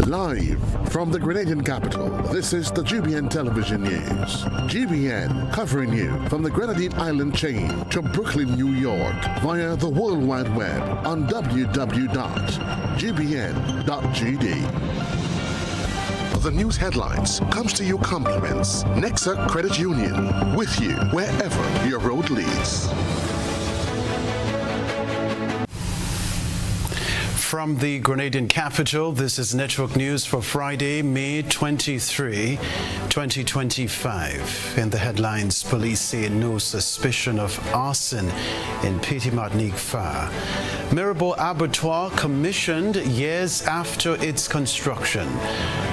Live from the Grenadian capital, this is the GBN Television News. GBN covering you from the Grenadine Island chain to Brooklyn, New York via the World Wide Web on www.gbn.gd. The news headlines comes to you compliments Nexa Credit Union, with you wherever your road leads. From the Grenadian capital, this is Network News for Friday, May 23, 2025. In the headlines, police say no suspicion of arson in Petit Martinique fire. Mirabel Abattoir commissioned years after its construction.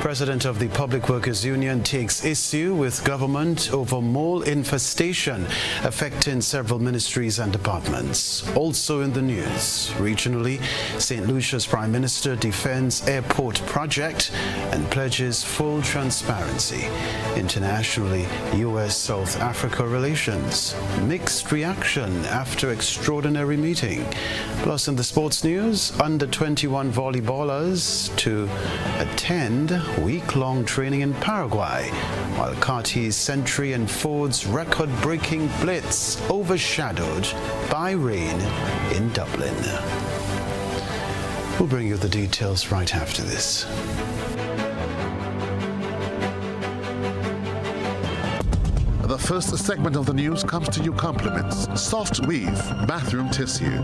President of the Public Workers Union takes issue with government over mole infestation affecting several ministries and departments. Also in the news, regionally, St. Lucia's Prime Minister defends airport project and pledges full transparency. Internationally, U.S.-South Africa relations. Mixed reaction after extraordinary meeting. Plus in the sports news, under-21 volleyballers to attend week-long training in Paraguay, while Carty's century and Ford's record-breaking blitz overshadowed by rain in Dublin. We'll bring you the details right after this. The first segment of the news comes to you compliments Soft Weave Bathroom Tissue.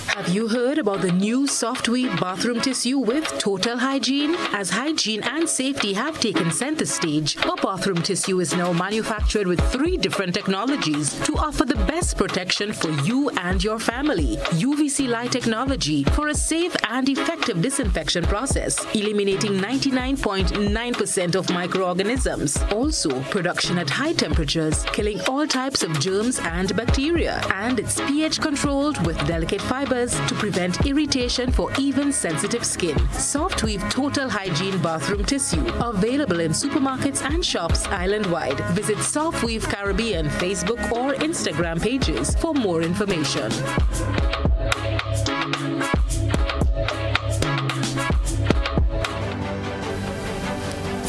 Have you heard about the new Soft Weave bathroom tissue with total hygiene? As hygiene and safety have taken center stage, our bathroom tissue is now manufactured with 3 different technologies to offer the best protection for you and your family. UVC light technology for a safe and effective disinfection process, eliminating 99.9% of microorganisms. Also, production at high temperatures, killing all types of germs and bacteria. And it's pH controlled with delicate fibers to prevent irritation for even sensitive skin. Soft Weave Total Hygiene Bathroom Tissue, available in supermarkets and shops island-wide. Visit Soft Weave Caribbean Facebook or Instagram pages for more information.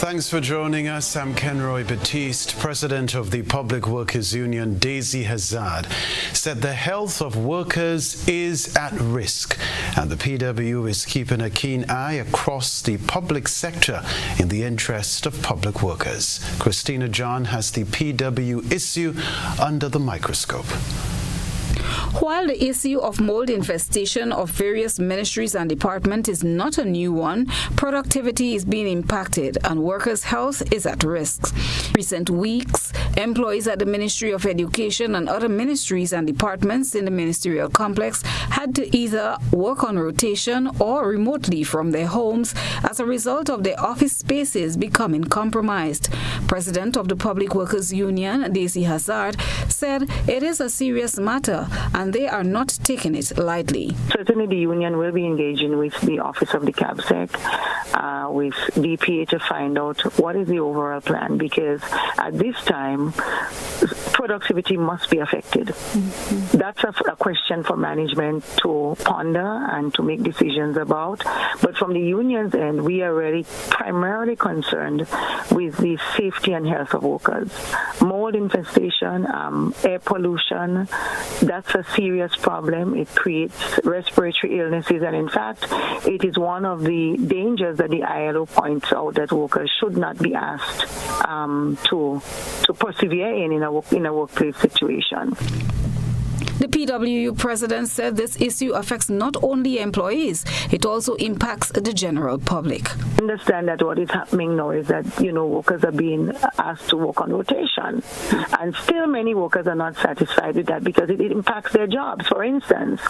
Thanks for joining us. I'm Kenroy. Baptiste. President of the Public Workers Union, Daisy Hazard, said the health of workers is at risk, and the PW is keeping a keen eye across the public sector in the interest of public workers. Christina John has the PW issue under the microscope. While the issue of mold infestation of various ministries and departments is not a new one, productivity is being impacted and workers' health is at risk. Recent weeks, employees at the Ministry of Education and other ministries and departments in the ministerial complex had to either work on rotation or remotely from their homes as a result of their office spaces becoming compromised. President of the Public Workers Union, Daisy Hazard, said it is a serious matter and they are not taking it lightly. Certainly the union will be engaging with the Office of the CABSEC, with DPA to find out what is the overall plan, because at this time, productivity must be affected. Mm-hmm. That's a question for management to ponder and to make decisions about. But from the union's end, we are really primarily concerned with the safety and health of workers. Mold infestation, air pollution, that's a serious problem. It creates respiratory illnesses, and in fact, it is one of the dangers that the ILO points out that workers should not be asked to persevere in a workplace situation. The PWU president said this issue affects not only employees, it also impacts the general public. Understand that what is happening now is that, workers are being asked to work on rotation. And still many workers are not satisfied with that because it impacts their jobs. For instance,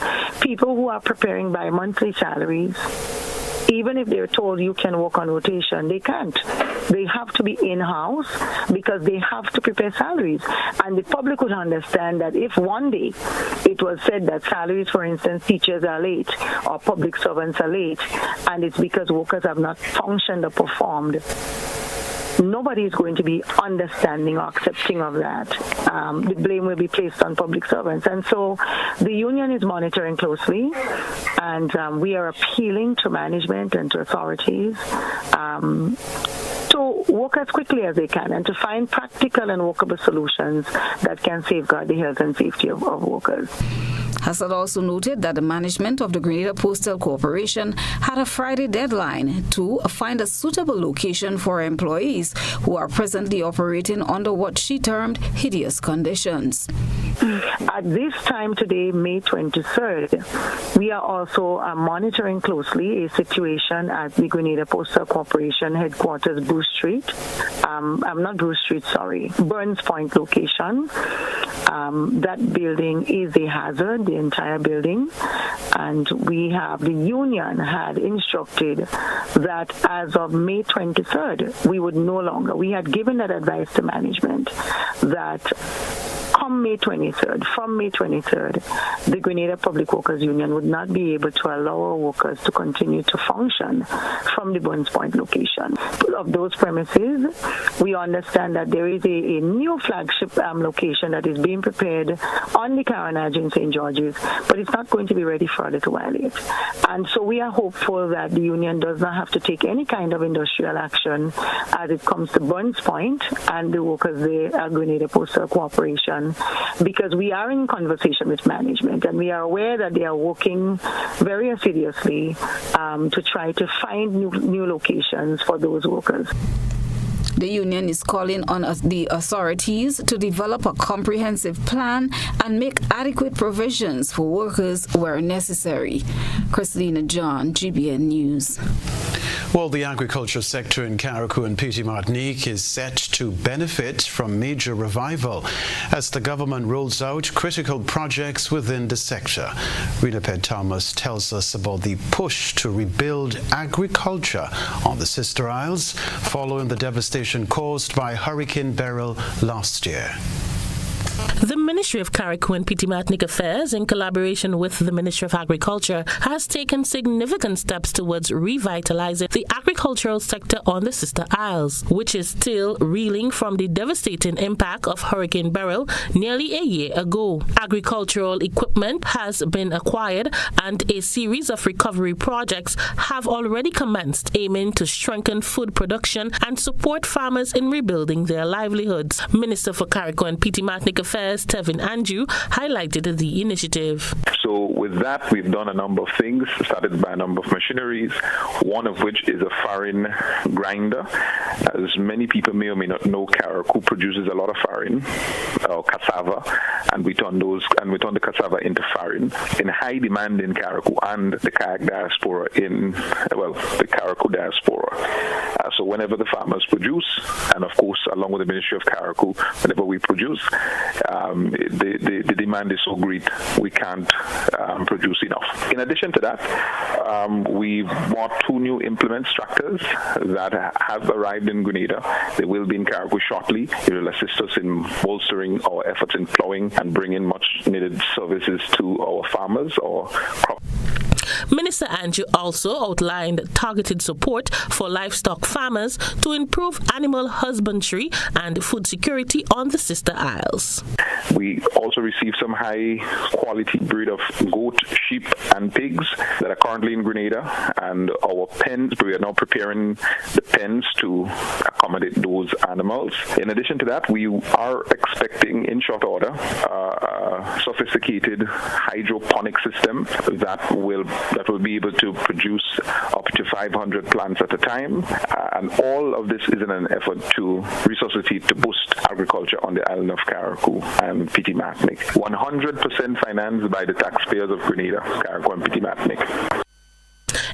people who are preparing bi-monthly salaries, even if they're told you can work on rotation, they can't. They have to be in-house because they have to prepare salaries. And the public would understand that if one day it was said that salaries, for instance, teachers are late or public servants are late, and it's because workers have not functioned or performed, nobody is going to be understanding or accepting of that. The blame will be placed on public servants. And so the union is monitoring closely, and we are appealing to management and to authorities to work as quickly as they can and to find practical and workable solutions that can safeguard the health and safety of workers. Hassad also noted that the management of the Grenada Postal Corporation had a Friday deadline to find a suitable location for employees who are presently operating under what she termed hideous conditions. At this time today, May 23rd, we are also monitoring closely a situation at the Grenada Postal Corporation headquarters, Burns Point location. That building is a hazard, the entire building, and the union had instructed that as of May 23rd, we had given that advice to management that from May 23rd, the Grenada Public Workers Union would not be able to allow our workers to continue to function from the Burns Point location. Of those premises, we understand that there is a new flagship location that is being prepared on the Carenage in St. George's, but it's not going to be ready for a little while yet. And so we are hopeful that the union does not have to take any kind of industrial action as it comes to Burns Point and the workers there at Grenada Postal Corporation, because we are in conversation with management and we are aware that they are working very assiduously to try to find new locations for those workers. The union is calling on the authorities to develop a comprehensive plan and make adequate provisions for workers where necessary. Christina John, GBN News. Well, the agriculture sector in Carriacou and Petite Martinique is set to benefit from major revival as the government rolls out critical projects within the sector. Rita Pett Thomas tells us about the push to rebuild agriculture on the Sister Isles following the devastation caused by Hurricane Beryl last year. The Ministry of Carriacou and Petite Martinique Affairs, in collaboration with the Ministry of Agriculture, has taken significant steps towards revitalizing the agricultural sector on the Sister Isles, which is still reeling from the devastating impact of Hurricane Beryl nearly a year ago. Agricultural equipment has been acquired and a series of recovery projects have already commenced, aiming to strengthen food production and support farmers in rebuilding their livelihoods. Minister for Carriacou and Petite Martinique Affairs, Tevin Andrew, highlighted the initiative. So with that, we've done a number of things, started by a number of machineries, one of which is a farine grinder. As many people may or may not know, Carriacou produces a lot of farine, or cassava, and we turn the cassava into farine in high demand in Carriacou and the kayak diaspora the Carriacou diaspora. So whenever the farmers produce, and of course along with the Ministry of Carriacou, whenever we produce, the demand is so great we can't produce enough. In addition to that, we bought 2 new implement tractors that have arrived in Grenada. They will be in Carriacou shortly. It will assist us in bolstering our efforts in plowing and bringing much needed services to our farmers or crop. Minister Andrew also outlined targeted support for livestock farmers to improve animal husbandry and food security on the Sister Isles. We also received some high-quality breed of goat, sheep, and pigs that are currently in Grenada, and our pens, we are now preparing the pens to accommodate those animals. In addition to that, we are expecting, in short order, a sophisticated hydroponic system that will be able to produce up to 500 plants at a time, and all of this is in an effort to resuscitate, to boost agriculture on the island of Carriacou and Petite Martinique. 100% financed by the taxpayers of Grenada, Carriacou and Petite Martinique.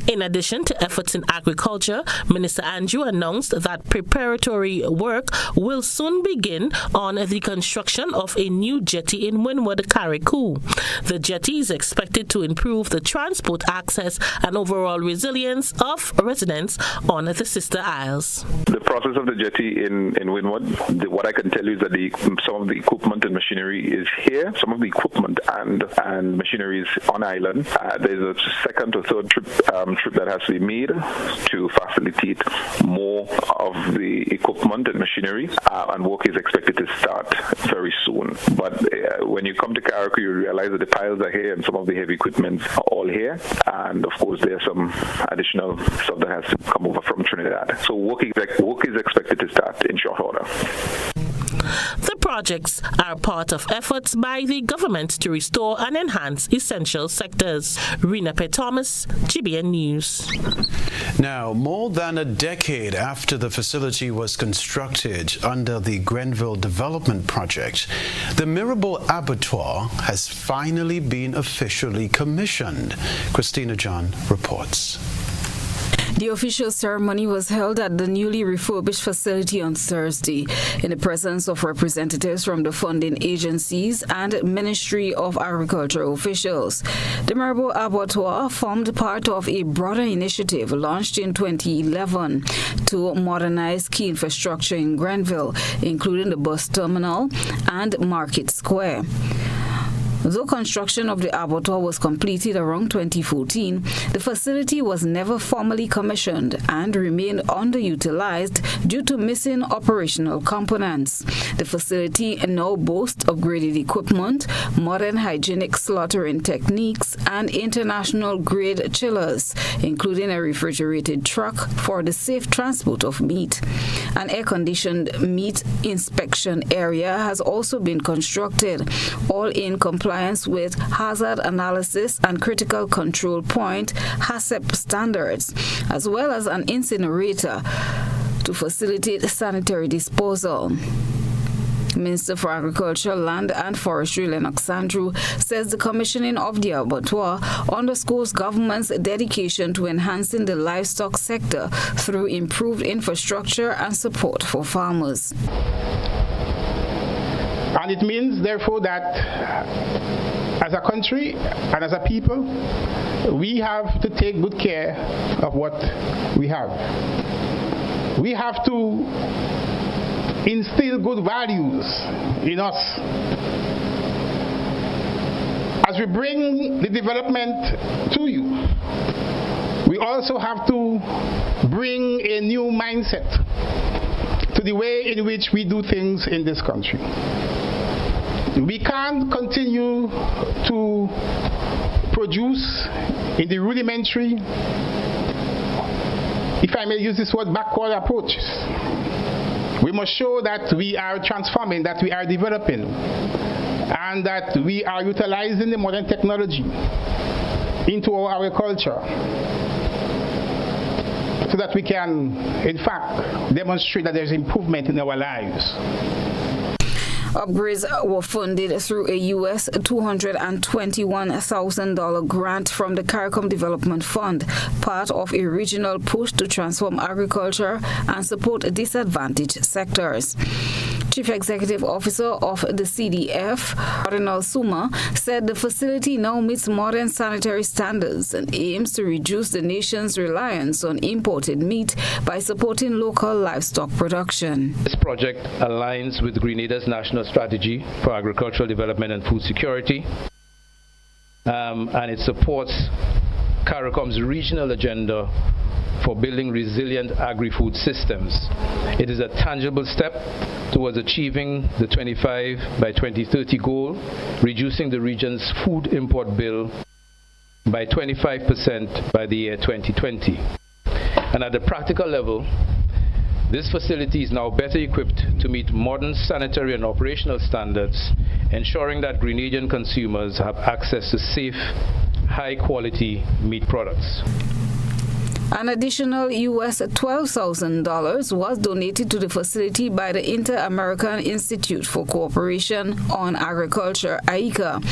In addition to efforts in agriculture, Minister Andrew announced that preparatory work will soon begin on the construction of a new jetty in Windward, Carriacou. The jetty is expected to improve the transport access and overall resilience of residents on the Sister Isles. The process of the jetty in Windward, what I can tell you is that some of the equipment and machinery is here. Some of the equipment and machinery is on island. There's a second or third trip trip that has to be made to facilitate more of the equipment and machinery, and work is expected to start very soon. But when you come to Carriacou, you realize that the piles are here and some of the heavy equipment are all here, and of course there's some additional stuff that has to come over from Trinidad. So work is expected to start in short order. The projects are part of efforts by the government to restore and enhance essential sectors. Rena P. Thomas, GBN News. Now, more than a decade after the facility was constructed under the Grenville Development Project, the Mirabel Abattoir has finally been officially commissioned. Christina John reports. The official ceremony was held at the newly refurbished facility on Thursday in the presence of representatives from the funding agencies and Ministry of Agriculture officials. The Mirabel Abattoir formed part of a broader initiative launched in 2011 to modernize key infrastructure in Grenville, including the bus terminal and Market Square. Though construction of the abattoir was completed around 2014, the facility was never formally commissioned and remained underutilized due to missing operational components. The facility now boasts upgraded equipment, modern hygienic slaughtering techniques, and international-grade chillers, including a refrigerated truck for the safe transport of meat. An air-conditioned meat inspection area has also been constructed, all in compliance with hazard analysis and critical control point HACCP standards, as well as an incinerator to facilitate sanitary disposal. Minister for Agriculture, Land and Forestry Lennox Andrew says the commissioning of the abattoir underscores government's dedication to enhancing the livestock sector through improved infrastructure and support for farmers. And it means, therefore, that as a country and as a people, we have to take good care of what we have. We have to instill good values in us. As we bring the development to you, we also have to bring a new mindset to the way in which we do things in this country. We can't continue to produce in the rudimentary, if I may use this word, backward approaches. We must show that we are transforming, that we are developing, and that we are utilizing the modern technology into our agriculture so that we can, in fact, demonstrate that there's improvement in our lives. Upgrades were funded through a U.S. $221,000 grant from the CARICOM Development Fund, part of a regional push to transform agriculture and support disadvantaged sectors. Chief Executive Officer of the CDF, Cardinal Suma, said the facility now meets modern sanitary standards and aims to reduce the nation's reliance on imported meat by supporting local livestock production. This project aligns with Grenada's National Strategy for Agricultural Development and Food Security, and it supports CARICOM's regional agenda for building resilient agri-food systems. It is a tangible step towards achieving the 25 by 2030 goal, reducing the region's food import bill by 25% by the year 2020. And at the practical level, this facility is now better equipped to meet modern sanitary and operational standards, ensuring that Grenadian consumers have access to safe, high-quality meat products. An additional U.S. $12,000 was donated to the facility by the Inter-American Institute for Cooperation on Agriculture, AICA.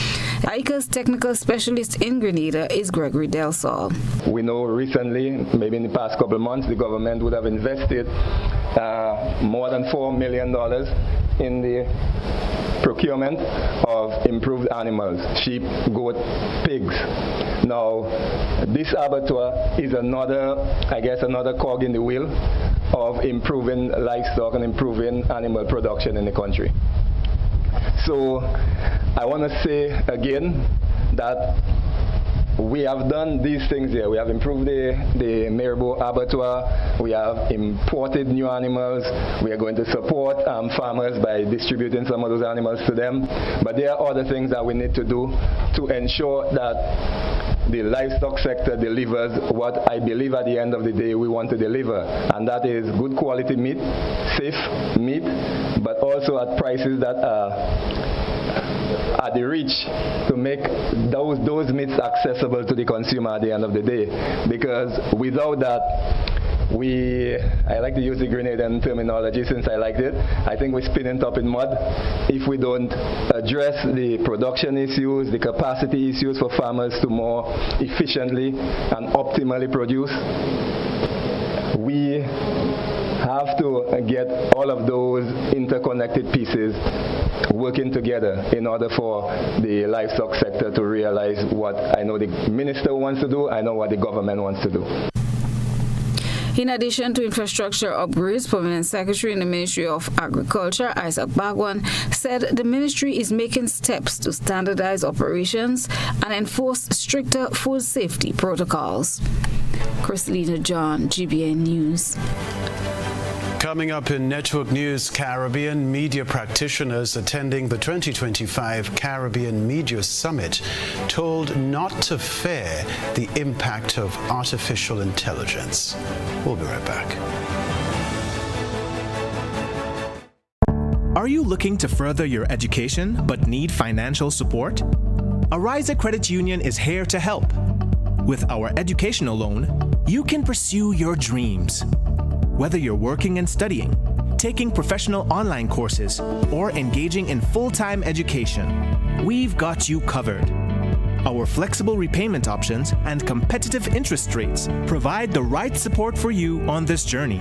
AICA's technical specialist in Grenada is Gregory Delsol. We know recently, maybe in the past couple of months, the government would have invested more than $4 million in the procurement of improved animals, sheep, goat, pigs. Now, this abattoir is another cog in the wheel of improving livestock and improving animal production in the country. So I want to say again that we have done these things here. We have improved the Maribor abattoir. We have imported new animals. We are going to support farmers by distributing some of those animals to them. But there are other things that we need to do to ensure that the livestock sector delivers what I believe at the end of the day we want to deliver, and that is good quality meat, safe meat, but also at prices that are at the reach to make those meats accessible to the consumer at the end of the day. Because without that, I like to use the Grenadian terminology since I liked it. I think we're spinning top in mud if we don't address the production issues, the capacity issues for farmers to more efficiently and optimally produce. We have to get all of those interconnected pieces working together in order for the livestock sector to realize what I know the minister wants to do, I know what the government wants to do. In addition to infrastructure upgrades, Permanent Secretary in the Ministry of Agriculture, Isaac Bagwan, said the ministry is making steps to standardize operations and enforce stricter food safety protocols. Christelina John, GBN News. Coming up in Network News, Caribbean media practitioners attending the 2025 Caribbean Media Summit told not to fear the impact of artificial intelligence. We'll be right back. Are you looking to further your education but need financial support? Arise Credit Union is here to help. With our educational loan, you can pursue your dreams. Whether you're working and studying, taking professional online courses, or engaging in full-time education, we've got you covered. Our flexible repayment options and competitive interest rates provide the right support for you on this journey.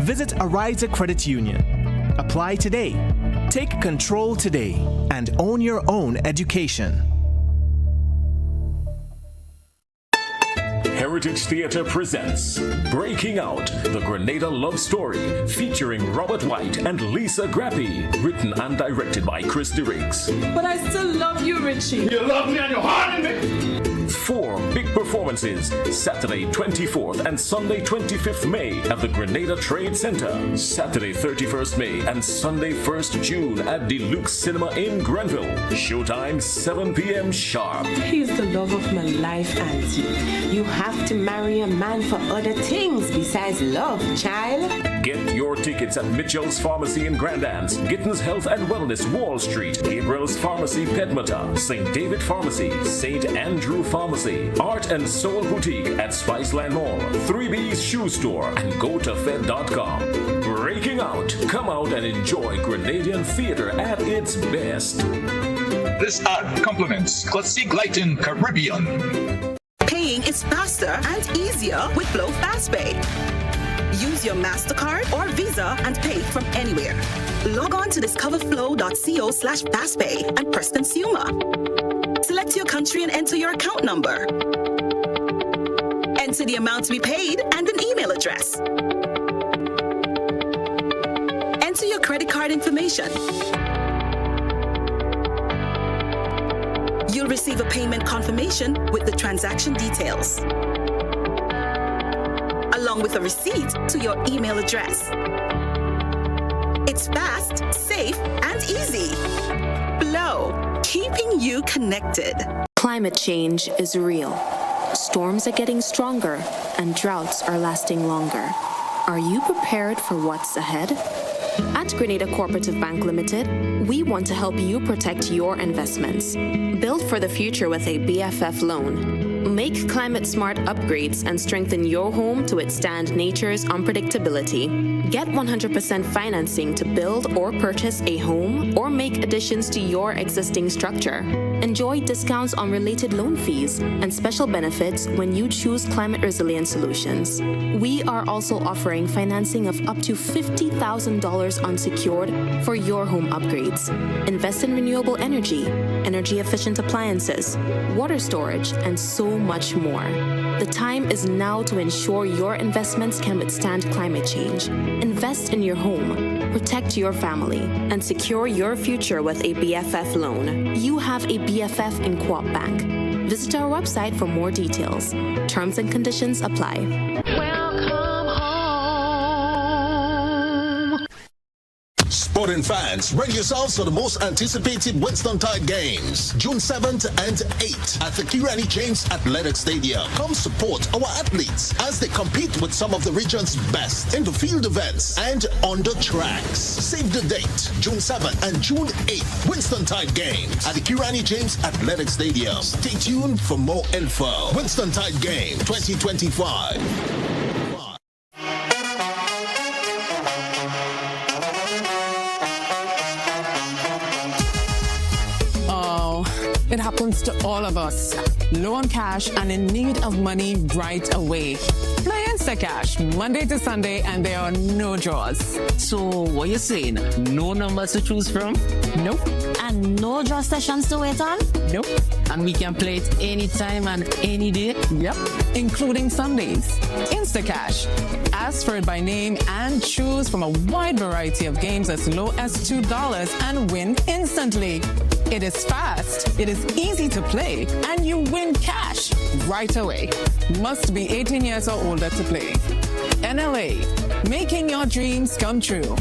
Visit Arise Credit Union. Apply today, take control today, and own your own education. Heritage Theatre presents Breaking Out, the Grenada Love Story, featuring Robert White and Lisa Grappi, written and directed by Christy Riggs. But I still love you, Richie. You love me and you're harming me. 4 big performances, Saturday 24th and Sunday 25th May at the Grenada Trade Center, Saturday 31st May and Sunday 1st June at Deluxe Cinema in Grenville. Showtime 7 p.m. sharp. He's the love of my life, Auntie. You have to marry a man for other things besides love, child. Get your tickets at Mitchell's Pharmacy in Grandance, Gittins Health and Wellness, Wall Street, Gabriel's Pharmacy, Pedmata, St. David Pharmacy, St. Andrew Pharmacy, Art and Soul Boutique at Spiceland Mall, 3B's Shoe Store, and GoToFed.com. Breaking Out. Come out and enjoy Grenadian theater at its best. This ad complements Classic Lighting Caribbean. Paying is faster and easier with Flow FastPay. Use your MasterCard or Visa and pay from anywhere. Log on to discoverflow.co/fastpay and press Consumer. Select your country and enter your account number. Enter the amount to be paid and an email address. Enter your credit card information. You'll receive a payment confirmation with the transaction details, along with a receipt to your email address. It's fast, safe, and easy. Flow, keeping you connected. Climate change is real. Storms are getting stronger and droughts are lasting longer. Are you prepared for what's ahead? At Grenada Cooperative Bank Limited, we want to help you protect your investments. Build for the future with a BFF loan. Make climate-smart upgrades and strengthen your home to withstand nature's unpredictability. Get 100% financing to build or purchase a home or make additions to your existing structure. Enjoy discounts on related loan fees and special benefits when you choose climate-resilient solutions. We are also offering financing of up to $50,000 unsecured for your home upgrades. Invest in renewable energy, energy-efficient appliances, water storage, and so much more. The time is now to ensure your investments can withstand climate change. Invest in your home, protect your family, and secure your future with a BFF loan. You have a BFF in Co-op Bank. Visit our website for more details. Terms and conditions apply. Sporting fans, ready yourselves for the most anticipated Winston Tide games, June 7th and 8th at the Kenroy James Athletic Stadium. Come support our athletes as they compete with some of the region's best in the field events and on the tracks. Save the date, June 7th and June 8th, Winston Tide games at the Kenroy James Athletic Stadium. Stay tuned for more info. Winston Tide Game 2025. It happens to all of us. Low on cash and in need of money right away. Play InstaCash Monday to Sunday and there are no draws. So what you saying? No numbers to choose from? Nope. And no draw sessions to wait on? Nope. And we can play it anytime and any day? Yep. Including Sundays. InstaCash. Ask for it by name and choose from a wide variety of games as low as $2 and win instantly. It is fast, it is easy to play, and you win cash right away. Must be 18 years or older to play. NLA, making your dreams come true.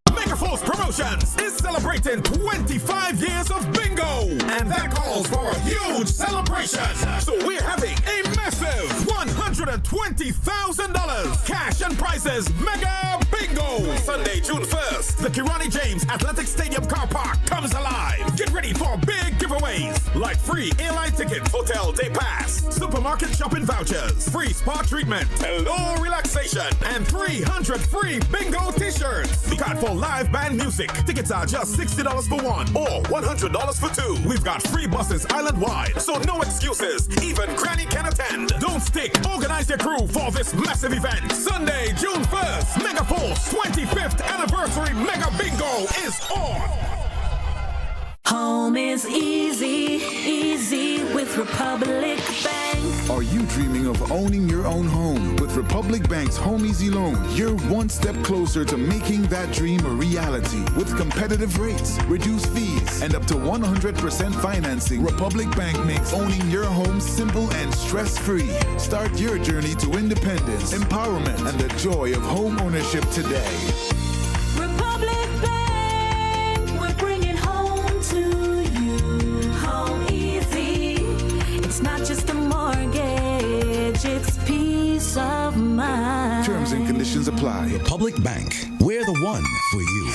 Megaforce Promotions is celebrating 25 years of bingo, and that calls for a huge celebration. So we're having a massive $120,000 cash and prizes mega bingo. Sunday, June 1st, the Kenroy James Athletic Stadium car park comes alive. Get ready for big giveaways like free airline tickets, hotel day pass, supermarket shopping vouchers, free spa treatment, hello relaxation, and 300 free bingo t-shirts. Look out for live band music. Tickets are just $60 for one or $100 for two. We've got free buses island-wide, so no excuses. Even Granny can attend. Don't stick. Organize your crew for this massive event. Sunday, June 1st, Megaforce 25th Anniversary Mega Bingo is on. Home is easy, easy with Republic Bank. Are you dreaming of owning your own home? With Republic Bank's Home Easy Loan, you're one step closer to making that dream a reality. With competitive rates, reduced fees, and up to 100% financing, Republic Bank makes owning your home simple and stress-free. Start your journey to independence, empowerment, and the joy of home ownership today. Republic Bank, we're bringing home to you. Home easy. It's not just a mortgage, it's peace of mind. Terms and conditions apply. Republic Bank, we're the one for you.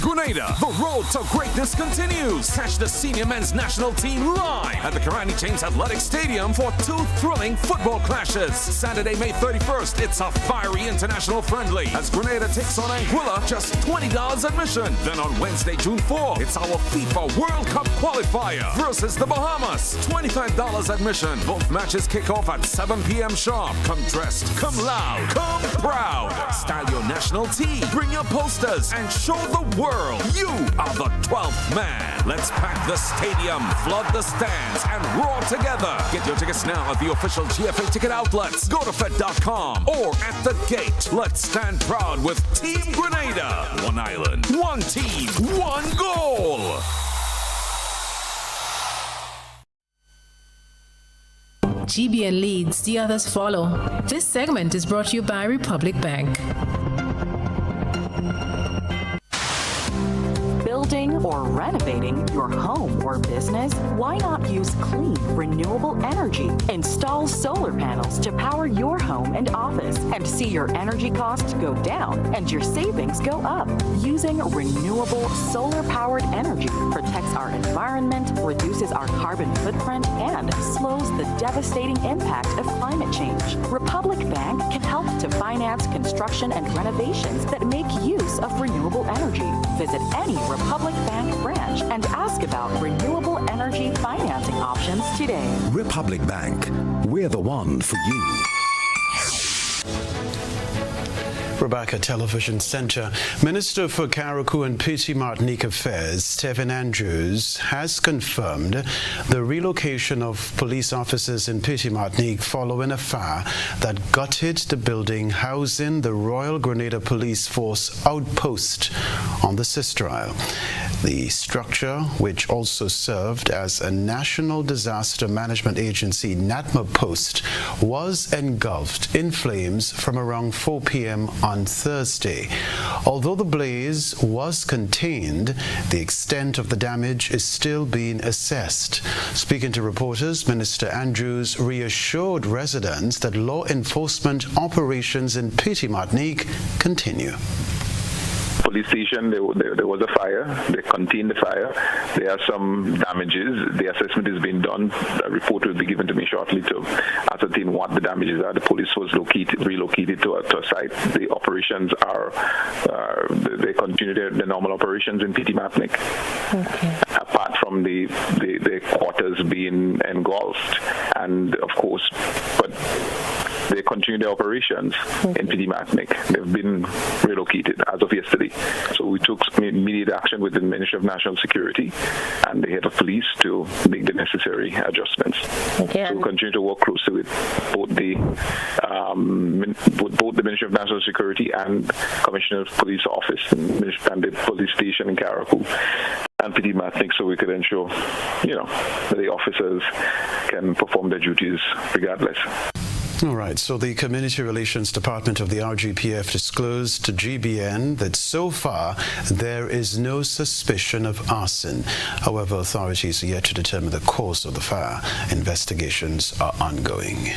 Grenada, the road to greatness continues. Catch the senior men's national team live at the Kenroy James Athletic Stadium for two thrilling football clashes. Saturday, May 31st, it's a fiery international friendly as Grenada takes on Anguilla, just $20 admission. Then on Wednesday, June 4, it's our FIFA World Cup qualifier versus the Bahamas, $25 admission. Both matches kick off at 7 p.m. sharp. Come dressed, come loud, come proud. Style your national team, bring your posters, and show the world you are the 12th man. Let's pack the stadium, flood the stands, and roar together. Get your tickets now at the official GFA ticket outlets. Go to Fed.com or at the gate. Let's stand proud with Team Grenada. One island, one team, one goal. GBN leads, the others follow. This segment is brought to you by Republic Bank. Building or renovating your home or business? Why not use clean, renewable energy? Install solar panels to power your home and office and see your energy costs go down and your savings go up. Using renewable solar-powered energy protects our environment, reduces our carbon footprint, and slows the devastating impact of climate change. Republic Bank can help to finance construction and renovations that make use of renewable energy. Visit any Republic Bank branch and ask about renewable energy financing options today. Republic Bank, we're the one for you. Rebecca Television Center. Minister for Carriacou and Petite Martinique Affairs, Stephen Andrews, has confirmed the relocation of police officers in Petite Martinique following a fire that gutted the building housing the Royal Grenada Police Force outpost on the Sister Isle. The structure, which also served as a National Disaster Management Agency NADMA post, was engulfed in flames from around 4 p.m. on Thursday. Although the blaze was contained, the extent of the damage is still being assessed. Speaking to reporters, Minister Andrews reassured residents that law enforcement operations in Petit-Martinique continue. Police station, there was a fire. They contained the fire. There are some damages. The assessment is being done. A report will be given to me shortly to ascertain what the damages are. The police was relocated to a site. The operations are, they continue their normal operations in Petit-Martinique. Okay. Apart from the quarters being engulfed, and of course, but they continue their operations in Petit-Martinique. They've been relocated as of yesterday. So we took immediate action with the Ministry of National Security and the head of police to make the necessary adjustments. Okay. So we continue to work closely with both the Ministry of National Security and Commissioner of Police Office and the police station in Caracou and Petit-Martinique, so we could ensure, that the officers can perform their duties regardless. All right, so the Community Relations Department of the RGPF disclosed to GBN that so far there is no suspicion of arson. However, authorities are yet to determine the cause of the fire. Investigations are ongoing.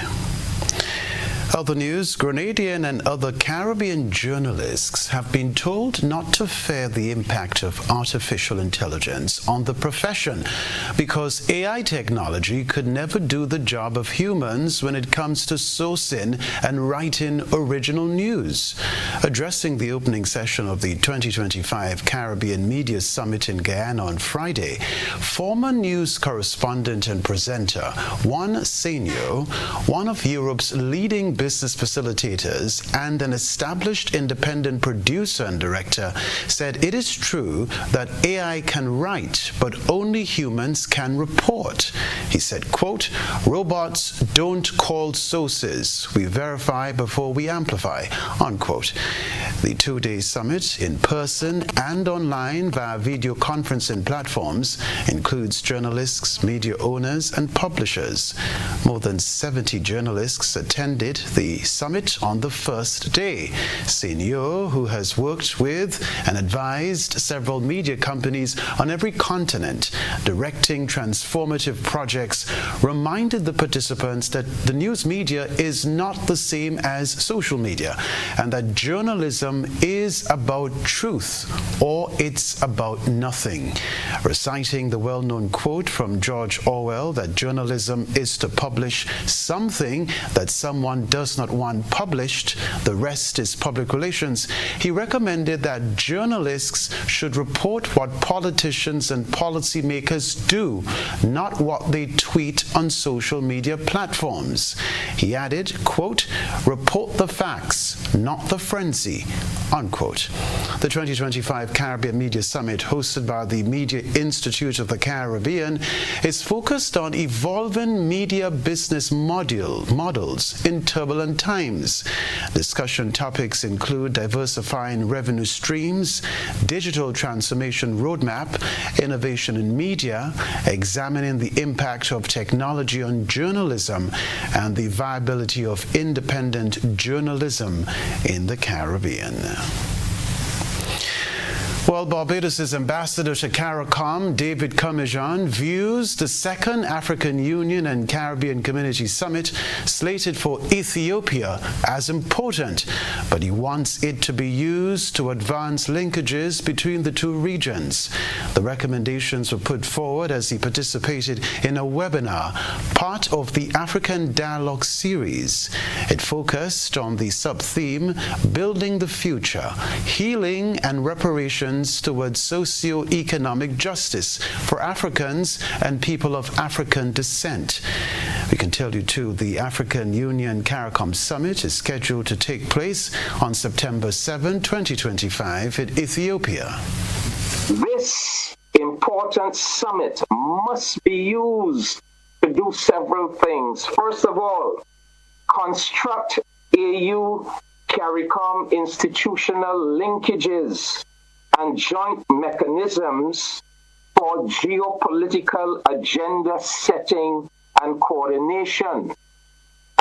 Other news, Grenadian and other Caribbean journalists have been told not to fear the impact of artificial intelligence on the profession because AI technology could never do the job of humans when it comes to sourcing and writing original news. Addressing the opening session of the 2025 Caribbean Media Summit in Guyana on Friday, former news correspondent and presenter Juan Senio, one of Europe's leading business facilitators and an established independent producer and director, said it is true that AI can write, but only humans can report. He said, quote, "Robots don't call sources. We verify before we amplify," unquote. The two-day summit, in person and online via video conferencing platforms, includes journalists, media owners, and publishers. More than 70 journalists attended the summit on the first day. Senor, who has worked with and advised several media companies on every continent, directing transformative projects, reminded the participants that the news media is not the same as social media, and that journalism is about truth or it's about nothing. Reciting the well-known quote from George Orwell that journalism is to publish something that someone does not want published, the rest is public relations, he recommended that journalists should report what politicians and policymakers do, not what they tweet on social media platforms. He added, quote, "Report the facts, not the frenzy," unquote. The 2025 Caribbean Media Summit, hosted by the Media Institute of the Caribbean, is focused on evolving media business models in turbulent times. Discussion topics include diversifying revenue streams, digital transformation roadmap, innovation in media, examining the impact of technology on journalism, and the viability of independent journalism in the Caribbean. Well, Barbados' ambassador to CARICOM, David Commijon, views the second African Union and Caribbean Community Summit slated for Ethiopia as important, but he wants it to be used to advance linkages between the two regions. The recommendations were put forward as he participated in a webinar, part of the African Dialogue series. It focused on the sub-theme, Building the Future, Healing and Reparations towards socio-economic justice for Africans and people of African descent. We can tell you too, the African Union CARICOM Summit is scheduled to take place on September 7, 2025 in Ethiopia. This important summit must be used to do several things. First of all, construct AU CARICOM institutional linkages and joint mechanisms for geopolitical agenda setting and coordination,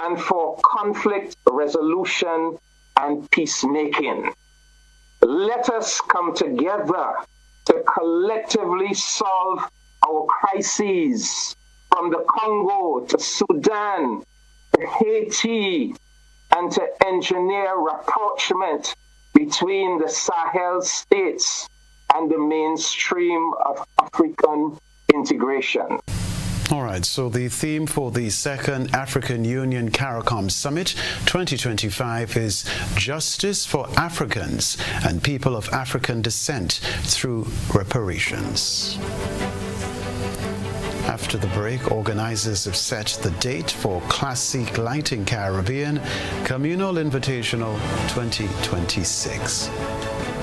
and for conflict resolution and peacemaking. Let us come together to collectively solve our crises from the Congo to Sudan to Haiti, and to engineer rapprochement between the Sahel states and the mainstream of African integration. All right, so the theme for the second African Union CARICOM Summit 2025 is Justice for Africans and People of African Descent through Reparations. After the break, organizers have set the date for Classic Lighting Caribbean Communal Invitational 2026.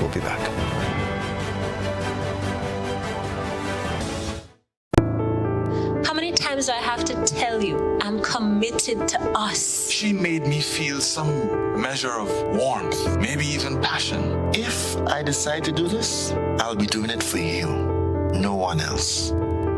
We'll be back. How many times do I have to tell you I'm committed to us? She made me feel some measure of warmth, maybe even passion. If I decide to do this, I'll be doing it for you, no one else.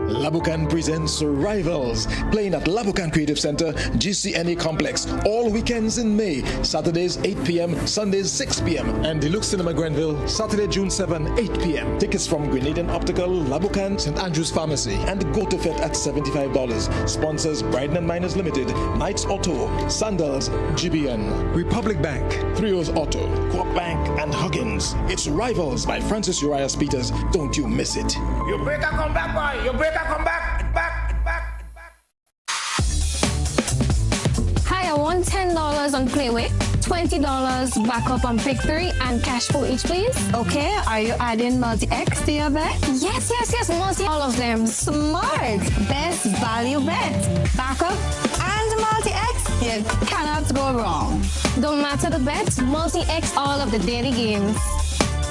Labukan presents Rivals, playing at Labukan Creative Center, GCNA Complex, all weekends in May, Saturdays 8 p.m., Sundays 6 p.m., and Deluxe Cinema Grenville, Saturday, June 7, 8 p.m. Tickets from Grenadian Optical, Labukan, St. Andrews Pharmacy, and Go to Fet at $75. Sponsors Bryden & Miners Limited, Knights Auto, Sandals, GBN, Republic Bank, Trios Auto, Co-op Bank, and Huggins. It's Rivals by Francis Uriah Peters. Don't you miss it. You better come back, boy. You better come back. Hi, I want $10 on Playway, $20 backup on Pick 3, and cash for each, please. Okay, are you adding multi-X to your bet? Yes, multi, all of them. Smart. Best value bet. Backup and multi-X. You cannot go wrong. Don't matter the bet, multi-X all of the daily games.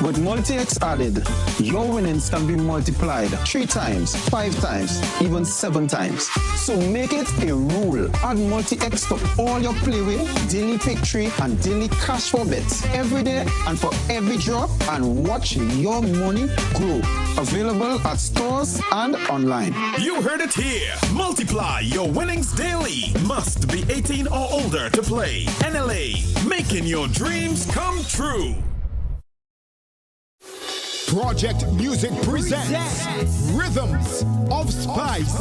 With multi-X added, your winnings can be multiplied 3 times, 5 times, even 7 times. So make it a rule. Add multi-X to all your Playway, daily Pick 3, and daily cash for bets every day and for every drop, and watch your money grow. Available at stores and online. You heard it here. Multiply your winnings daily. Must be 18 or older to play. NLA, making your dreams come true. Project Music presents Rhythms of Spice.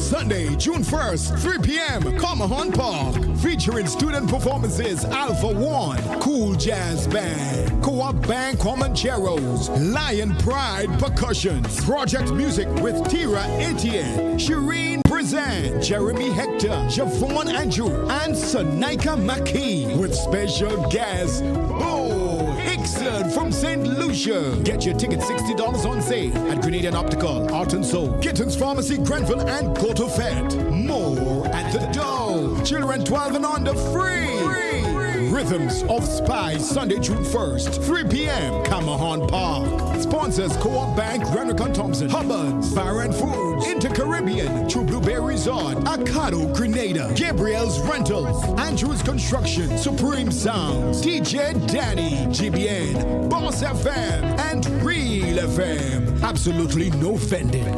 Sunday, June 1st, 3 p.m., Comahan Park. Featuring student performances Alpha One, Cool Jazz Band, Co-op Band Comancheros, Lion Pride Percussions. Project Music with Tira Etienne, Shireen Present, Jeremy Hector, Javon Andrew, and Sonika McKee. With special guests, Hickson from St. Lucia. Get your tickets $60 on sale at Grenadian Optical, Art and Soul, Gittins Pharmacy, Grenville, and Go to Fet. More at the door. Children 12 and under free. Rhythms of Spice, Sunday, June 1st, 3 p.m., Comahan Park. Sponsors Co-op Bank, Renrick & Thompson, Hubbard's, Baron Foods, Inter-Caribbean, True Blueberry Resort, Acado Grenada, Gabriel's Rentals, Andrews Construction, Supreme Sounds, DJ Danny, GBN, Boss FM, and Real FM. Absolutely no vending.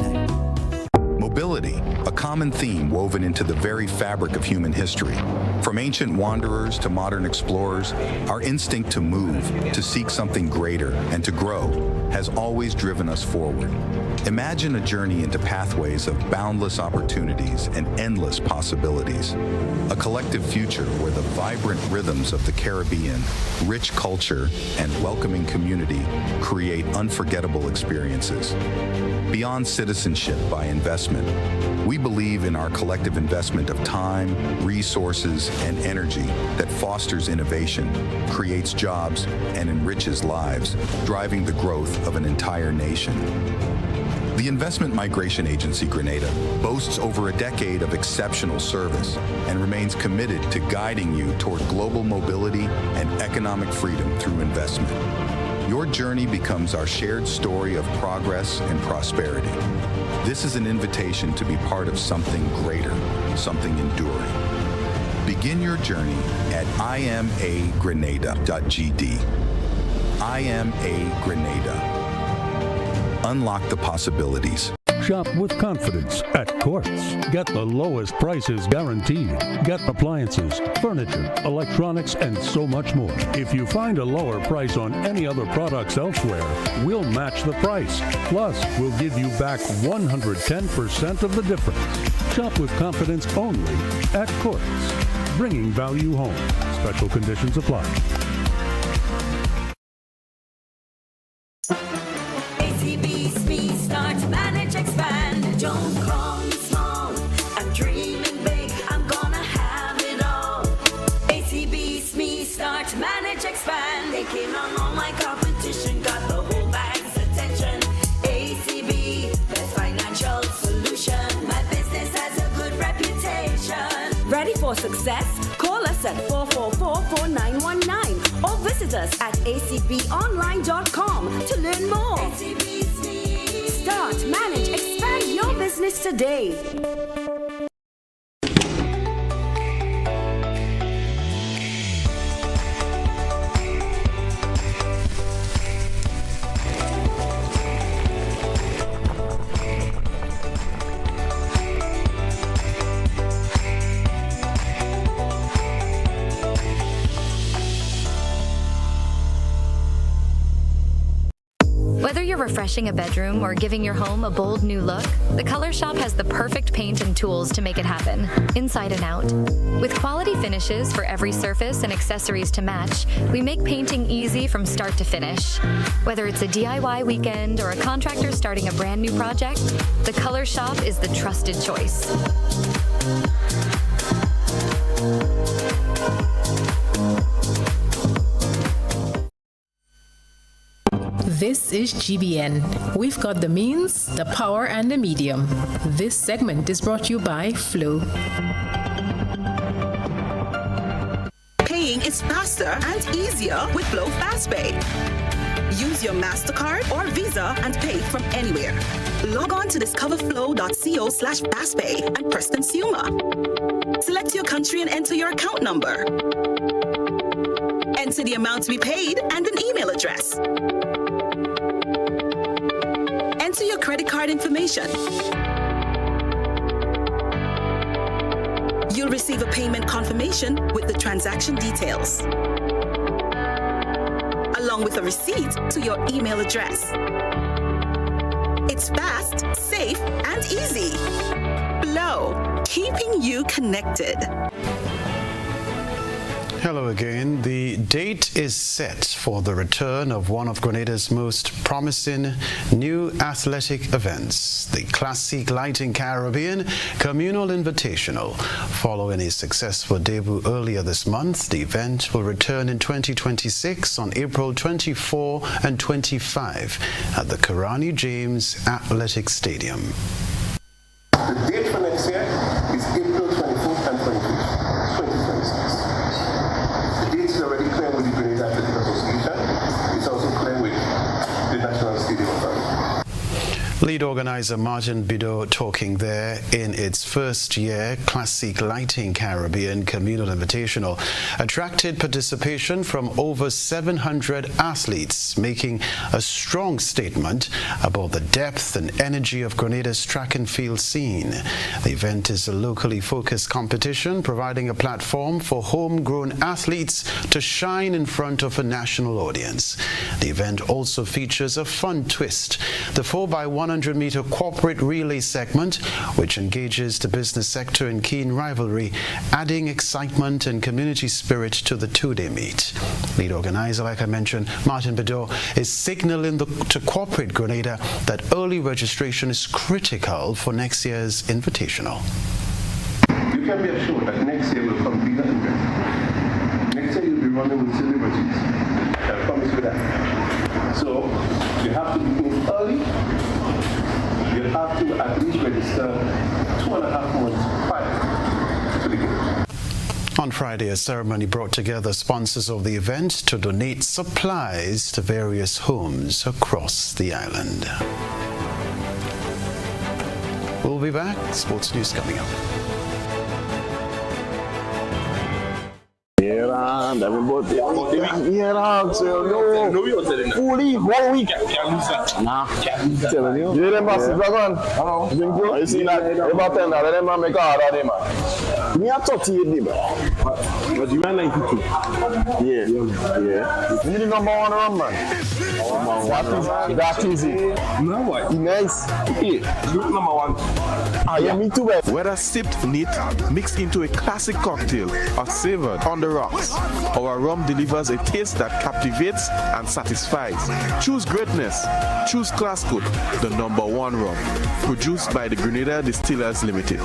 Mobility, a common theme woven into the very fabric of human history. From ancient wanderers to modern explorers, our instinct to move, to seek something greater, and to grow has always driven us forward. Imagine a journey into pathways of boundless opportunities and endless possibilities. A collective future where the vibrant rhythms of the Caribbean, rich culture, and welcoming community create unforgettable experiences. Beyond citizenship by investment, we believe in our collective investment of time, resources, and energy that fosters innovation, creates jobs, and enriches lives, driving the growth of an entire nation. The Investment Migration Agency Grenada boasts over a decade of exceptional service and remains committed to guiding you toward global mobility and economic freedom through investment. Your journey becomes our shared story of progress and prosperity. This is an invitation to be part of something greater, something enduring. Begin your journey at imagrenada.gd. IMA Grenada, Unlock the possibilities. Shop with confidence at Quartz. Get the lowest prices guaranteed. Get appliances, furniture, electronics, and so much more. If you find a lower price on any other products elsewhere, we'll match the price. Plus, we'll give you back 110% of the difference. Shop with confidence only at Quartz. Bringing value home. Special conditions apply. Don't call me small, I'm dreaming big, I'm gonna have it all. ACB's me, start, manage, expand. Taking on all my competition, got the whole bank's attention. ACB, best financial solution. My business has a good reputation. Ready for success? Call us at 444-4919 or visit us at acbonline.com to learn more. ACB's me. Start, manage, expand your business today. Whether you're refreshing a bedroom or giving your home a bold new look, the Color Shop has the perfect paint and tools to make it happen, inside and out. With quality finishes for every surface and accessories to match, we make painting easy from start to finish. Whether it's a DIY weekend or a contractor starting a brand new project, the Color Shop is the trusted choice. This is GBN. We've got the means, the power, and the medium. This segment is brought to you by Flow. Paying is faster and easier with Flow FastPay. Use your MasterCard or Visa and pay from anywhere. Log on to discoverflow.co/fastpay and press Consumer. Select your country and enter your account number. Enter the amount to be paid and an email address. Enter your credit card information. You'll receive a payment confirmation with the transaction details, along with a receipt to your email address. It's fast, safe, and easy. Flow, keeping you connected. Hello again. The date is set for the return of one of Grenada's most promising new athletic events, the Classic Lighting Caribbean Communal Invitational. Following a successful debut earlier this month, the event will return in 2026 on April 24 and 25 at the Kenroy James Athletic Stadium. The date for next year is April 24th and 25th, 2026. The date is already clear with the Grenada Athletic Association. It's also clear with the National Stadium Authority. Lead organizer Martin Bideau talking there. In its first year, Classic Lighting Caribbean Communal Invitational attracted participation from over 700 athletes, making a strong statement about the depth and energy of Grenada's track and field scene. The event is a locally focused competition, providing a platform for homegrown athletes to shine in front of a national audience. The event also features a fun twist, the 4x100-meter corporate relay segment, which engages the business sector in keen rivalry, adding excitement and community spirit to the two-day meet. Lead organizer, like I mentioned, Martin Bideau, is signaling to corporate Grenada that early registration is critical for next year's Invitational. You can be assured that next year will come bigger and better. Next year you'll be running with celebrities. I promise you that. So you have to begin early. You have to at least register 2.5 months prior to the game. On Friday, a ceremony brought together sponsors of the event to donate supplies to various homes across the island. We'll be back. Sports news coming up. Yeah, Yeah, no, you're telling them. Fully, 1 week. Can't lose that. Nah. Telling you. You them bosses, dragon. Hello. Drink you. You see that? About $10, let them make a order, man. Me a 38, but you are 92. Yeah. You need the number one rum, man. That is it. No, what? Nice. Yeah. Look number one. Yeah, me too, man. Whether sipped neat, mixed into a classic cocktail, or savored on the rocks, our rum delivers a taste that captivates and satisfies. Choose greatness. Choose Classcoat, the number one rum. Produced by the Grenada Distillers Limited.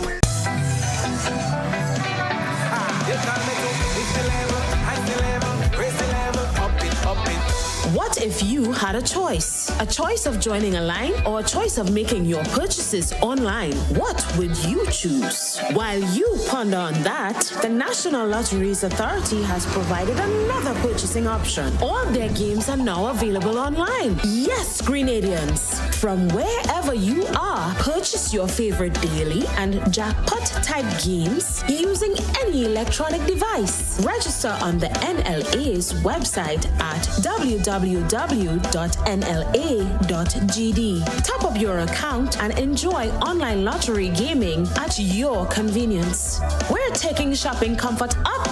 What if you had a choice? A choice of joining a line or a choice of making your purchases online? What would you choose? While you ponder on that, the National Lotteries Authority has provided another purchasing option. All their games are now available online. Yes, Grenadians, from wherever you are, purchase your favorite daily and jackpot type games using any electronic device. Register on the NLA's website at www.nla.gd. Top up your account and enjoy online lottery gaming at your convenience. We're taking shopping comfort up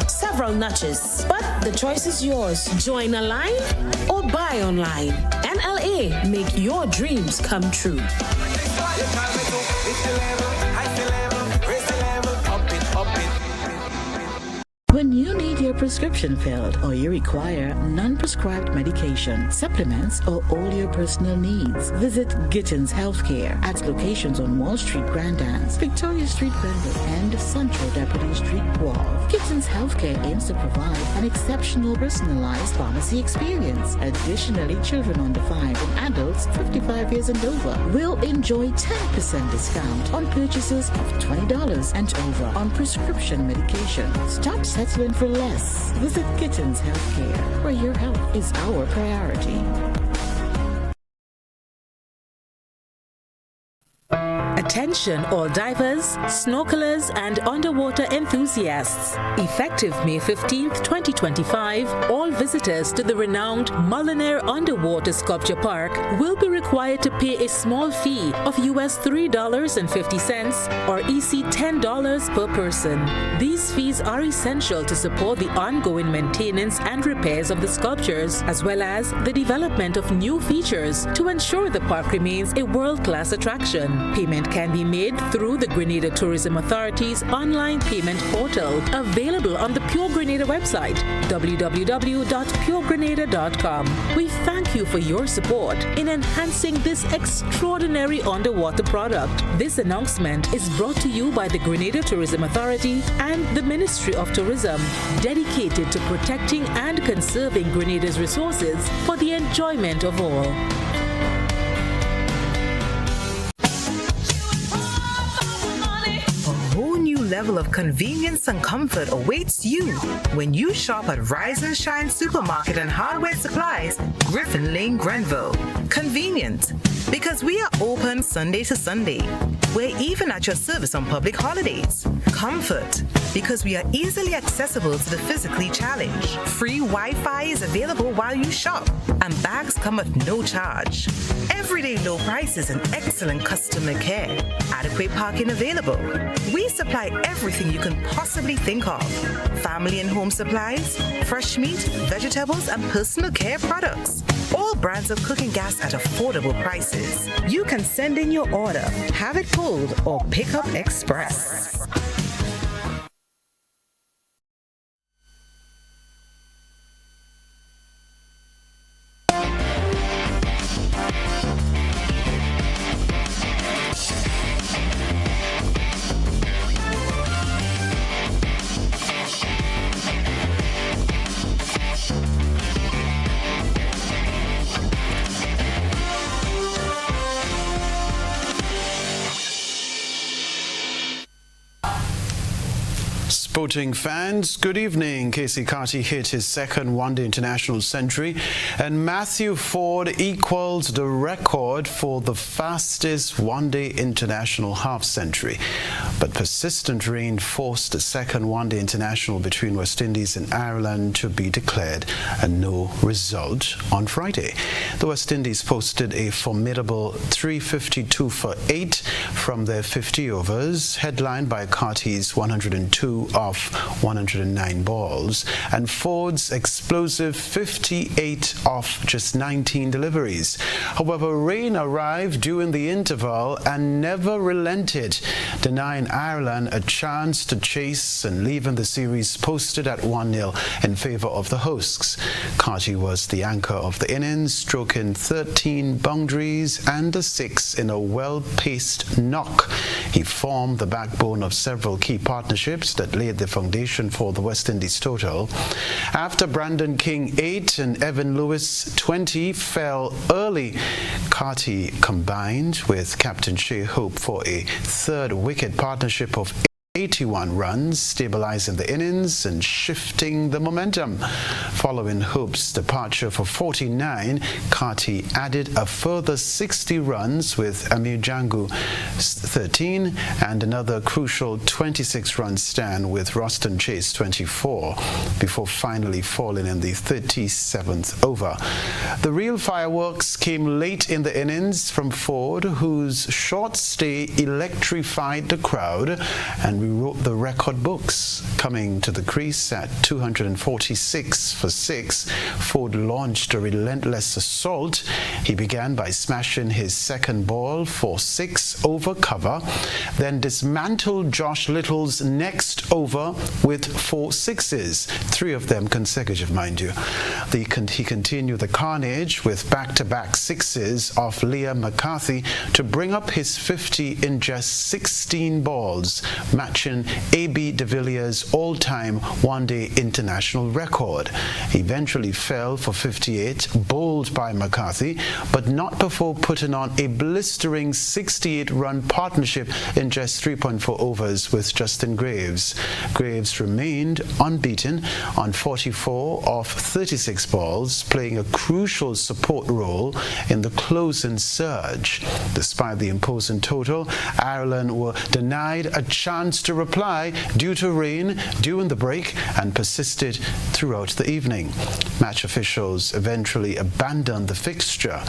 several notches. But the choice is yours. Join a line or buy online. NLA, make your dreams come true. When you need your prescription filled or you require non-prescribed medication, supplements, or all your personal needs, visit Gittins Healthcare at locations on Wall Street, Grand Anse, Victoria Street, Grenville, and Central Deputy Street, Wharf. Gittins Healthcare aims to provide an exceptional personalized pharmacy experience. Additionally, children under 5 and adults 55 years and over will enjoy 10% discount on purchases of $20 and over on prescription medication. Stop settling for less. Visit Gittins Healthcare, where your health is our priority. Attention all divers, snorkelers, and underwater enthusiasts. Effective May 15th, 2025, all visitors to the renowned Mullinaire Underwater Sculpture Park will be required to pay a small fee of US $3.50 or EC $10 per person. These fees are essential to support the ongoing maintenance and repairs of the sculptures, as well as the development of new features to ensure the park remains a world-class attraction. Payment can be made through the Grenada Tourism Authority's online payment portal, available on the Pure Grenada website, www.puregrenada.com. We thank you for your support in enhancing this extraordinary underwater product. This announcement is brought to you by the Grenada Tourism Authority and the Ministry of Tourism, dedicated to protecting and conserving Grenada's resources for the enjoyment of all. Level of convenience and comfort awaits you when you shop at Rise and Shine Supermarket and Hardware Supplies, Griffin Lane, Grenville. Convenient, because we are open Sunday to Sunday. We're even at your service on public holidays. Comfort, because we are easily accessible to the physically challenged. Free Wi-Fi is available while you shop, and bags come at no charge. Everyday low prices and excellent customer care. Adequate parking available. We supply everything you can possibly think of. Family and home supplies, fresh meat, vegetables, and personal care products. All brands of cooking gas at affordable prices. You can send in your order, have it pulled, or pick up express. sporting fans, good evening. Casey Carty hit his second one-day international century, and Matthew Ford equaled the record for the fastest one-day international half-century. But persistent rain forced the second one-day international between West Indies and Ireland to be declared a no result on Friday. The West Indies posted a formidable 352 for 8 from their 50 overs, headlined by Carty's 102 off 109 balls and Ford's explosive 58 off just 19 deliveries. However, rain arrived during the interval and never relented, denying Ireland a chance to chase and leaving the series posted at 1-0 in favour of the hosts. Carty was the anchor of the innings, stroking 13 boundaries and a 6 in a well-paced knock. He formed the backbone of several key partnerships that laid the foundation for the West Indies total. After Brandon King 8 and Evan Lewis 20 fell early, Carty combined with Captain Shea Hope for a third wicket partnership of 81 runs, stabilizing the innings and shifting the momentum. Following Hope's departure for 49, Carty added a further 60 runs with Amir Jangu 13 and another crucial 26-run stand with Roston Chase 24 before finally falling in the 37th over. The real fireworks came late in the innings from Ford, whose short stay electrified the crowd and rewrote the record books. Coming to the crease at 246 for 6, Ford launched a relentless assault. He began by smashing his second ball for 6 over cover, then dismantled Josh Little's next over with 4 sixes, 3 of them consecutive, mind you. He continued the carnage with back-to-back sixes off Liam McCarthy to bring up his 50 in just 16 balls, matching A.B. de Villiers' all-time one-day international record. He eventually fell for 58, bowled by McCarthy, but not before putting on a blistering 68-run partnership in just 3.4 overs with Justin Graves. Graves remained unbeaten on 44 of 36 balls, playing a crucial support role in the closing surge. Despite the imposing total, Ireland were denied a chance to reply due to rain during the break and persisted throughout the evening. Match officials eventually abandoned the fixture.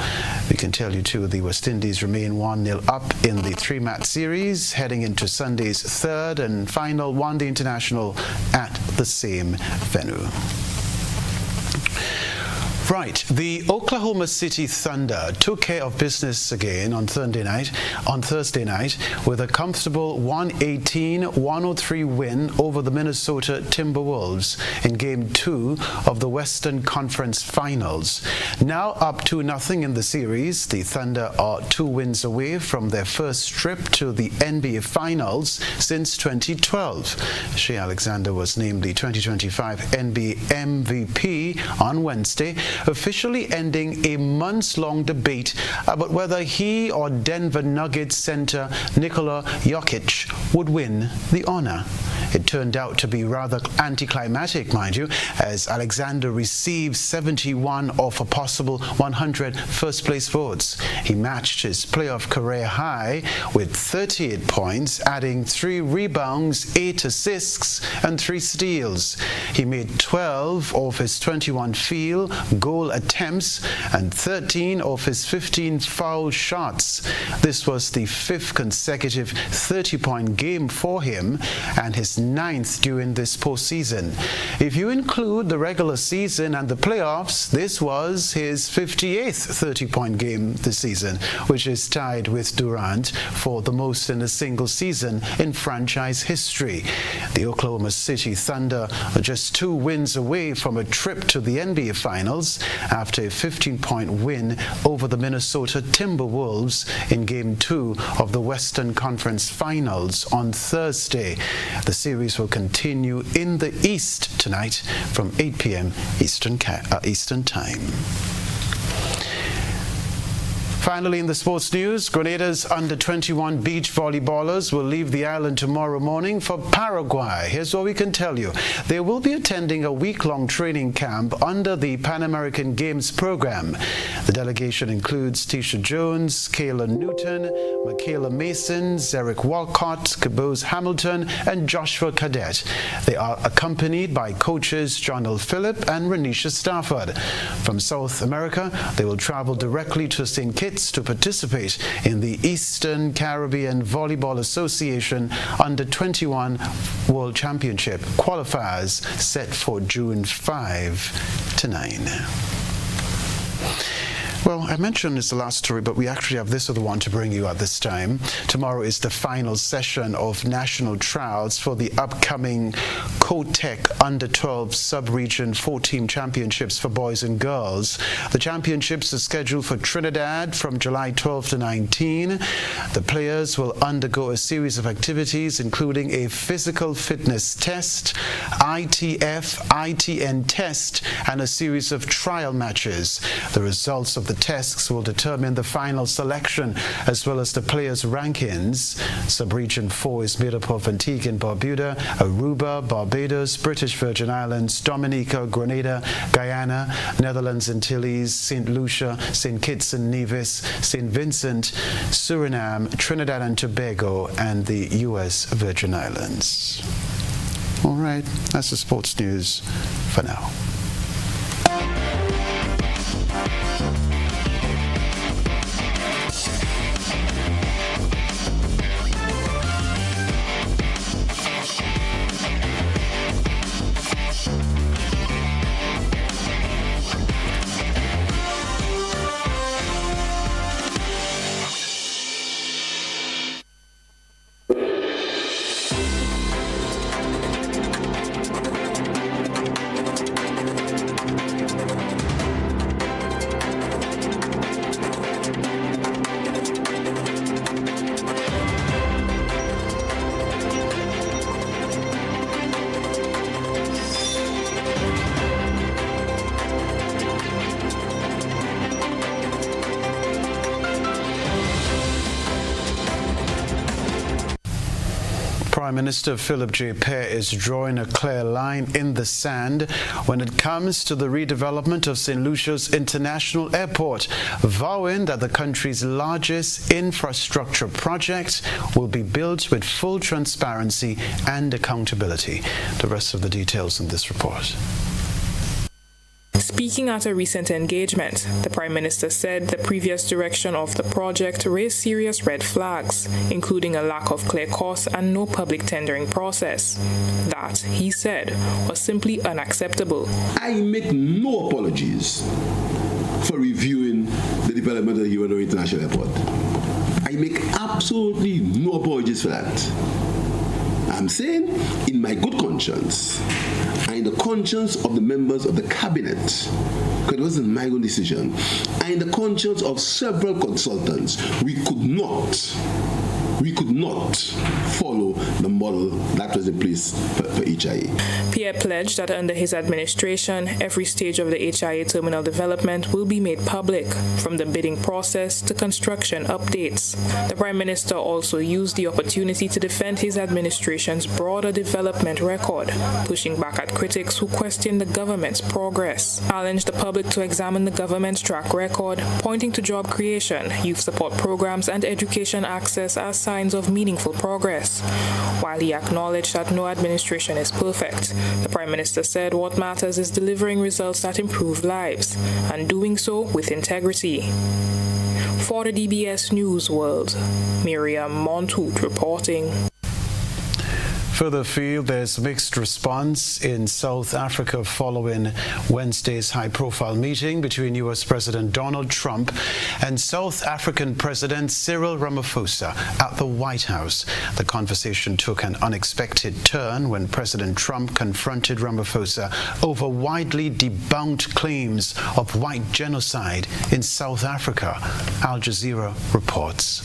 We can tell you too, the West Indies remain 1-0 up in the 3-match series, heading into Sunday's third and final one-day international at the same venue. Right, the Oklahoma City Thunder took care of business again on Thursday night with a comfortable 118-103 win over the Minnesota Timberwolves in Game 2 of the Western Conference Finals. Now up 2-0 in the series, the Thunder are 2 wins away from their first trip to the NBA Finals since 2012. Shea Alexander was named the 2025 NBA MVP on Wednesday, officially ending a months-long debate about whether he or Denver Nuggets center Nikola Jokic would win the honor. It turned out to be rather anticlimactic, mind you, as Alexander received 71 of a possible 100 first-place votes. He matched his playoff career high with 38 points, adding 3 rebounds, 8 assists, and 3 steals. He made 12 of his 21 field goal attempts and 13 of his 15 foul shots. This was the 5th consecutive 30-point game for him and his 9th during this postseason. If you include the regular season and the playoffs, this was his 58th 30-point game this season, which is tied with Durant for the most in a single season in franchise history. The Oklahoma City Thunder are just 2 wins away from a trip to the NBA Finals after a 15-point win over the Minnesota Timberwolves in Game 2 of the Western Conference Finals on Thursday. The series will continue in the East tonight from 8 p.m. Eastern Time. Finally, in the sports news, Grenada's under-21 beach volleyballers will leave the island tomorrow morning for Paraguay. Here's what we can tell you. They will be attending a week-long training camp under the Pan American Games program. The delegation includes Tisha Jones, Kayla Newton, Michaela Mason, Zerick Walcott, Caboose Hamilton, and Joshua Cadet. They are accompanied by coaches John L. Phillip and Renisha Stafford. From South America, they will travel directly to St. Kitts to participate in the Eastern Caribbean Volleyball Association Under-21 World Championship qualifiers set for June 5 to 9. Well, I mentioned it's the last story, but we actually have this other one to bring you at this time. Tomorrow is the final session of national trials for the upcoming COTEC Under-12 Sub-Region 4-Team Championships for boys and girls. The championships are scheduled for Trinidad from July 12 to 19. The players will undergo a series of activities, including a physical fitness test, ITF, ITN test, and a series of trial matches. The results of the tests will determine the final selection as well as the players' rankings. Sub-Region 4 is made up of Antigua and Barbuda, Aruba, Barbados, British Virgin Islands, Dominica, Grenada, Guyana, Netherlands Antilles, St. Lucia, St. Kitts and Nevis, St. Vincent, Suriname, Trinidad and Tobago, and the U.S. Virgin Islands. All right, that's the sports news for now. Prime Minister Philip J. Pear is drawing a clear line in the sand when it comes to the redevelopment of St. Lucia's International Airport, vowing that the country's largest infrastructure project will be built with full transparency and accountability. The rest of the details in this report. Speaking at a recent engagement, the Prime Minister said the previous direction of the project raised serious red flags, including a lack of clear costs and no public tendering process. That, he said, was simply unacceptable. I make no apologies for reviewing the development of the Kenroy International Airport. I make absolutely no apologies for that. I'm saying, in my good conscience, and in the conscience of the members of the cabinet, because it wasn't my own decision, and in the conscience of several consultants, we could not follow the model that was in place for HIA. Pierre pledged that under his administration, every stage of the HIA terminal development will be made public, from the bidding process to construction updates. The Prime Minister also used the opportunity to defend his administration's broader development record, pushing back at critics who questioned the government's progress, challenged the public to examine the government's track record, pointing to job creation, youth support programs, and education access as signs of meaningful progress. While he acknowledged that no administration is perfect, the Prime Minister said what matters is delivering results that improve lives, and doing so with integrity. For the DBS News World, Miriam Montoot reporting. Further afield, there's mixed response in South Africa following Wednesday's high-profile meeting between U.S. President Donald Trump and South African President Cyril Ramaphosa at the White House. The conversation took an unexpected turn when President Trump confronted Ramaphosa over widely debunked claims of white genocide in South Africa. Al Jazeera reports.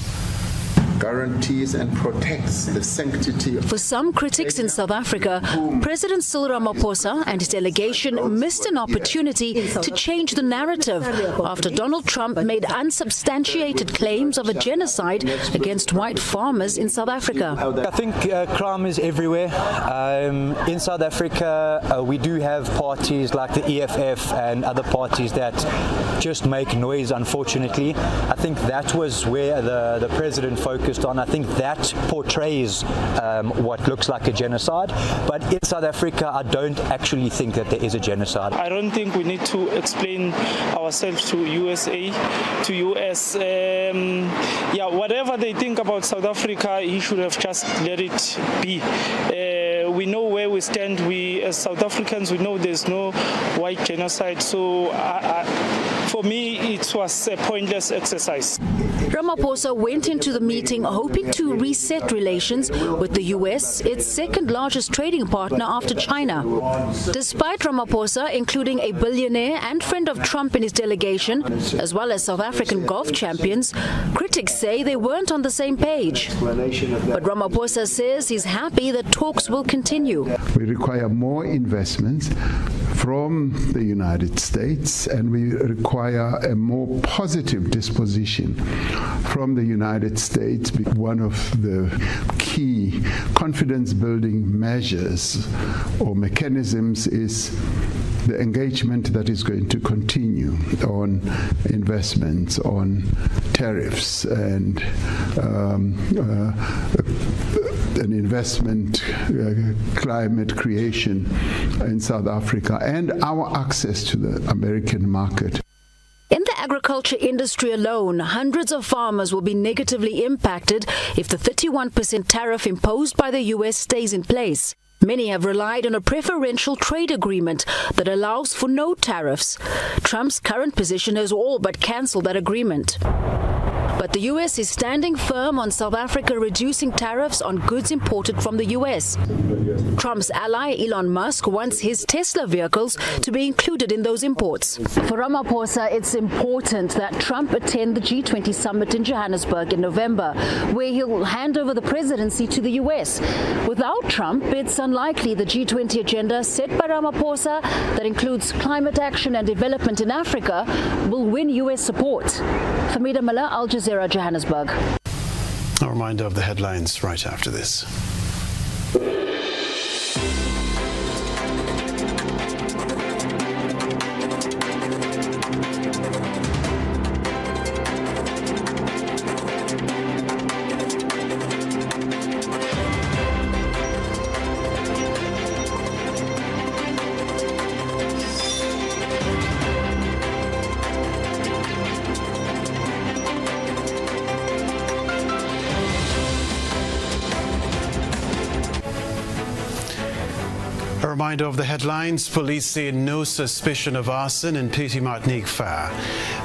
guarantees and protects the sanctity of... For some critics in South Africa, President Cyril Ramaphosa and his delegation missed an opportunity to change the narrative after Donald Trump made unsubstantiated claims of a genocide against white farmers in South Africa. I think crime is everywhere. In South Africa, we do have parties like the EFF and other parties that just make noise, unfortunately. I think that was where the president focused on. I think that portrays what looks like a genocide. But in South Africa, I don't actually think that there is a genocide. I don't think we need to explain ourselves to USA, to US. Whatever they think about South Africa, he should have just let it be. We know where we stand. We, as South Africans, we know there's no white genocide. So for me, it was a pointless exercise. Ramaphosa went into the meeting hoping to reset relations with the US, its second largest trading partner after China. Despite Ramaphosa including a billionaire and friend of Trump in his delegation, as well as South African golf champions, critics say they weren't on the same page. But Ramaphosa says he's happy that talks will continue. We require more investments from the United States, and we require a more positive disposition from the United States. One of the key confidence-building measures or mechanisms is the engagement that is going to continue on investments, on tariffs, and an investment climate creation in South Africa, and our access to the American market. In the agriculture industry alone, hundreds of farmers will be negatively impacted if the 31% tariff imposed by the US stays in place. Many have relied on a preferential trade agreement that allows for no tariffs. Trump's current position has all but cancelled that agreement. But the US is standing firm on South Africa reducing tariffs on goods imported from the US. Trump's ally Elon Musk wants his Tesla vehicles to be included in those imports. For Ramaphosa, it's important that Trump attend the G20 summit in Johannesburg in November, where he'll hand over the presidency to the US. Without Trump, it's unlikely the G20 agenda set by Ramaphosa, that includes climate action and development in Africa, will win US support. Famida Miller, Al Jazeera, Johannesburg. A reminder of the headlines right after this. A reminder of the headlines. Police say no suspicion of arson in Petit Martinique Fair.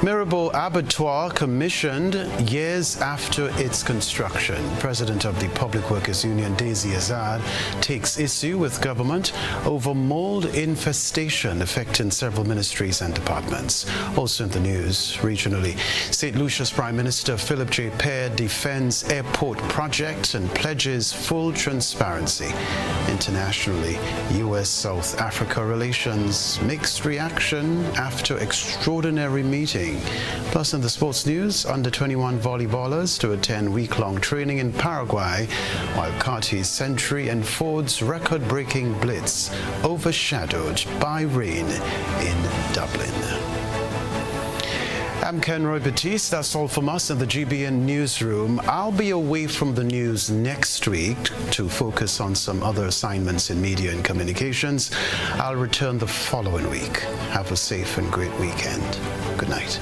Mirabel Abattoir commissioned years after its construction. President of the Public Workers Union, Daisy Azad, takes issue with government over mold infestation affecting several ministries and departments. Also in the news, regionally, St. Lucia's Prime Minister Philip J. Pear defends airport project and pledges full transparency. Internationally, U.S.-South Africa relations, mixed reaction after extraordinary meeting. Plus in the sports news, under-21 volleyballers to attend week-long training in Paraguay, while Carty's century and Ford's record-breaking blitz overshadowed by rain in Dublin. I'm Kenroy Baptiste. That's all from us in the GBN newsroom. I'll be away from the news next week to focus on some other assignments in media and communications. I'll return the following week. Have a safe and great weekend. Good night.